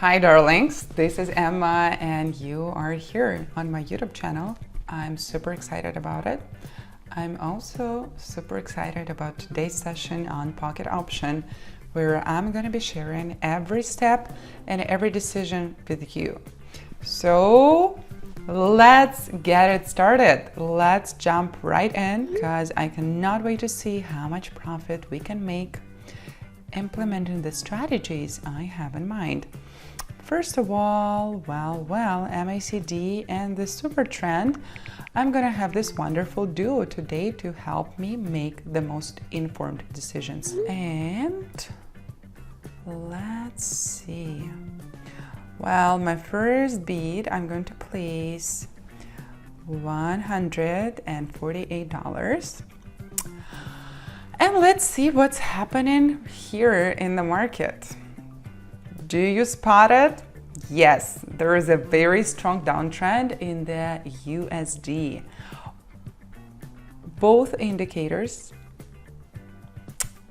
Hi darlings, this is Emma and you are here on my YouTube channel. I'm super excited about it. I'm also super excited about today's session on pocket option, where I'm going to be sharing every step and every decision with you. So let's get it started. Let's jump right in because I cannot wait to see how much profit we can make implementing the strategies I have in mind. First of all, MACD and the super trend, I'm gonna have this wonderful duo today to help me make the most informed decisions. And let's see. Well, my first bid, I'm going to place $148. And let's see what's happening here in the market. Do you spot it? Yes, there is a very strong downtrend in the USD. Both indicators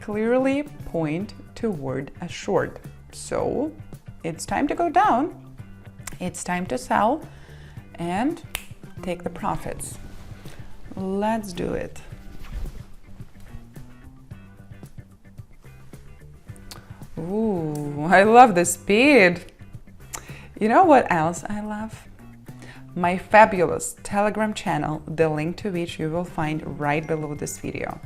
clearly point toward a short. So it's time to go down. It's time to sell and take the profits. Let's do it. Ooh, I love the speed. You know what else I love? My fabulous Telegram channel, the link to which you will find right below this video.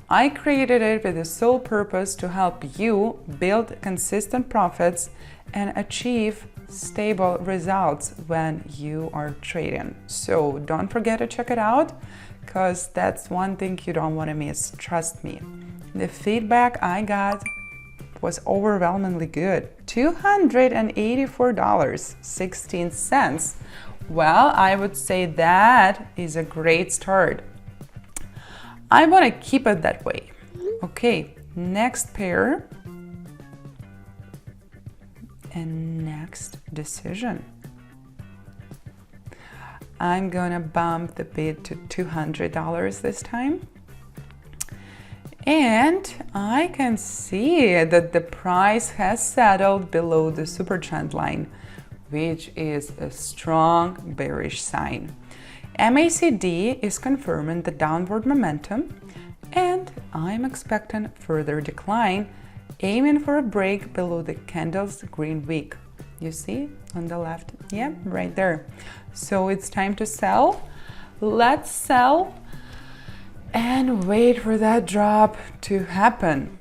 I created it with the sole purpose to help you build consistent profits and achieve stable results when you are trading. So don't forget to check it out, because that's one thing you don't want to miss, trust me. The feedback I got was overwhelmingly good. $284.16. Well, I would say that is a great start. I want to keep it that way. Okay, next pair and next decision. I'm gonna bump the bid to $200 this time. And I can see that the price has settled below the super trend line, which is a strong bearish sign. MACD is confirming the downward momentum, and I'm expecting further decline, aiming for a break below the candle's green wick. You see on the left? Yeah, right there. So it's time to sell. Let's sell and wait for that drop to happen.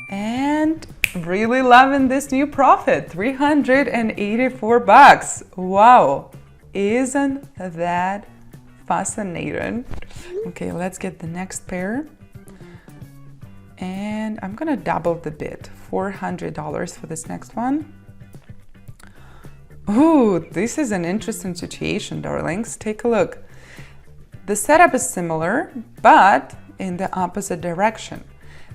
And really loving this new profit, $384. Wow, isn't that fascinating? Okay, let's get the next pair. And I'm gonna double the bid, $400 for this next one. Ooh, this is an interesting situation, darlings. Take a look. The setup is similar, but in the opposite direction.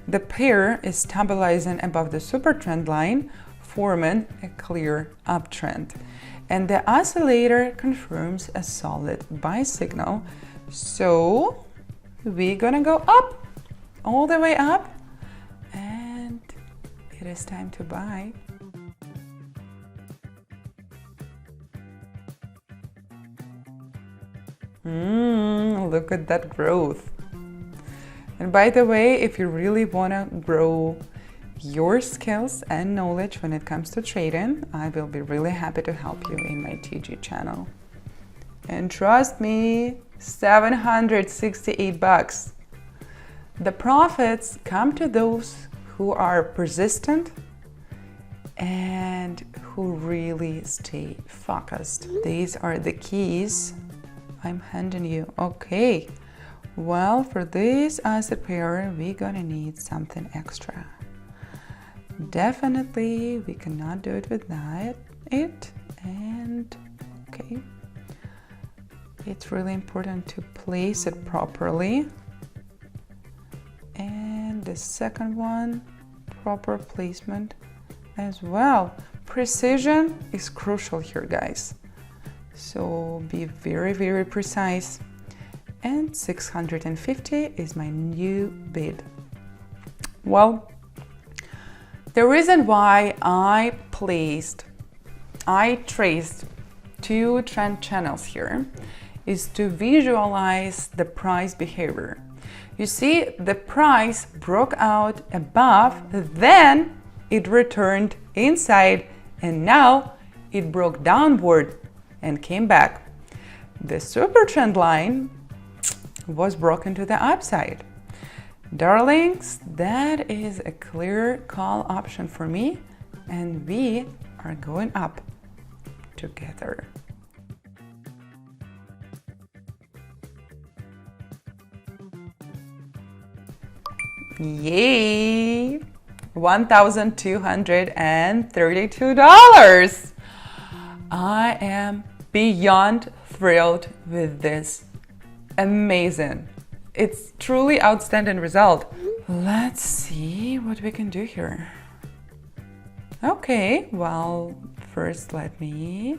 The pair is stabilizing above the super trend line, forming a clear uptrend. And the oscillator confirms a solid buy signal. So we're gonna go up, all the way up, and it is time to buy. Look at that growth. And by the way, if you really want to grow your skills and knowledge when it comes to trading, I will be really happy to help you in my TG channel. And trust me, $768. The profits come to those who are persistent and who really stay focused. These are the keys I'm handing you. Okay, well, for this asset pair, we're gonna need something extra. Definitely, we cannot do it without it. And okay, it's really important to place it properly. And the second one, proper placement as well. Precision is crucial here, guys. So be very, very precise. And 650 is my new bid. Well, The reason why I traced two trend channels here is to visualize the price behavior. You see, the price broke out above, then it returned inside, and now it broke downward and came back. The super trend line was broken to the upside. Darlings, that is a clear call option for me, and we are going up together. Yay! $1,232. I am beyond thrilled with this. Amazing. It's truly outstanding result. Let's see what we can do here. Okay, well, first let me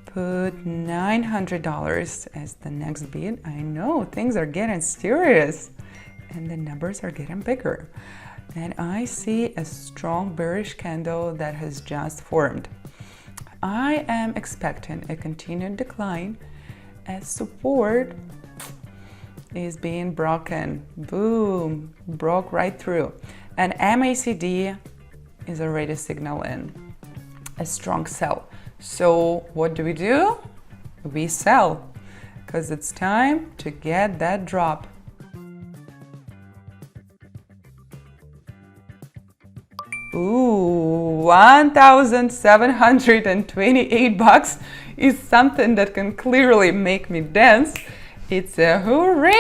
put $900 as the next bid. I know things are getting serious and the numbers are getting bigger. And I see a strong bearish candle that has just formed. I am expecting a continued decline as support is being broken. Boom, broke right through. And MACD is already signaling a strong sell. So what do? We sell, because it's time to get that drop. Ooh, $1,728 is something that can clearly make me dance. It's a hooray!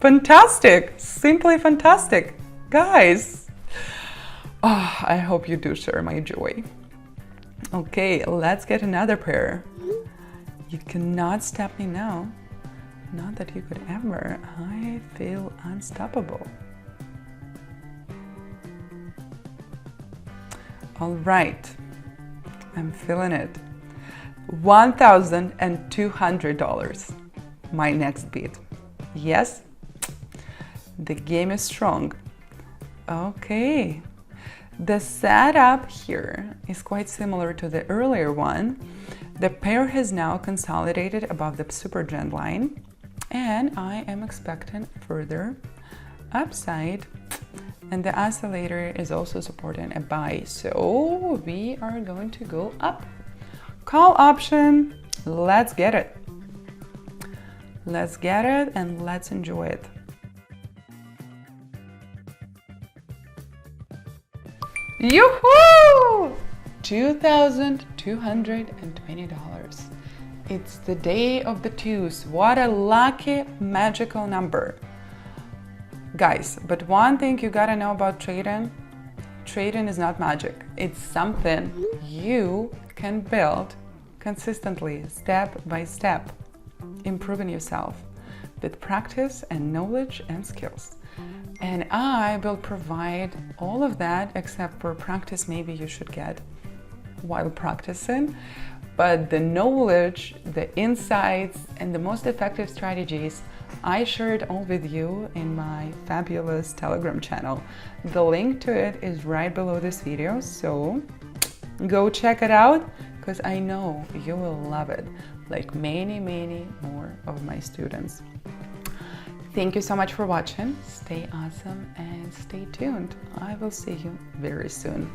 Fantastic, simply fantastic. Guys, oh, I hope you do share my joy. Okay, let's get another pair. You cannot stop me now. Not that you could ever. I feel unstoppable. All right, I'm feeling it. $1,200, my next bid. Yes, the game is strong. Okay, the setup here is quite similar to the earlier one. The pair has now consolidated above the super trend line, and I am expecting further upside. And the oscillator is also supporting a buy, so we are going to go up. Call option, let's get it. Let's get it and let's enjoy it. Yoo-hoo! $2,220. It's the day of the twos. What a lucky, magical number. Guys, but one thing you gotta know about trading is not magic. It's something you can build consistently, step by step, improving yourself with practice and knowledge and skills. And I will provide all of that, except for practice maybe you should get while practicing. But the knowledge, the insights, and the most effective strategies, I shared all with you in my fabulous Telegram channel. The link to it is right below this video, so go check it out, because I know you will love it, like many, many more of my students. Thank you so much for watching. Stay awesome and stay tuned. I will see you very soon.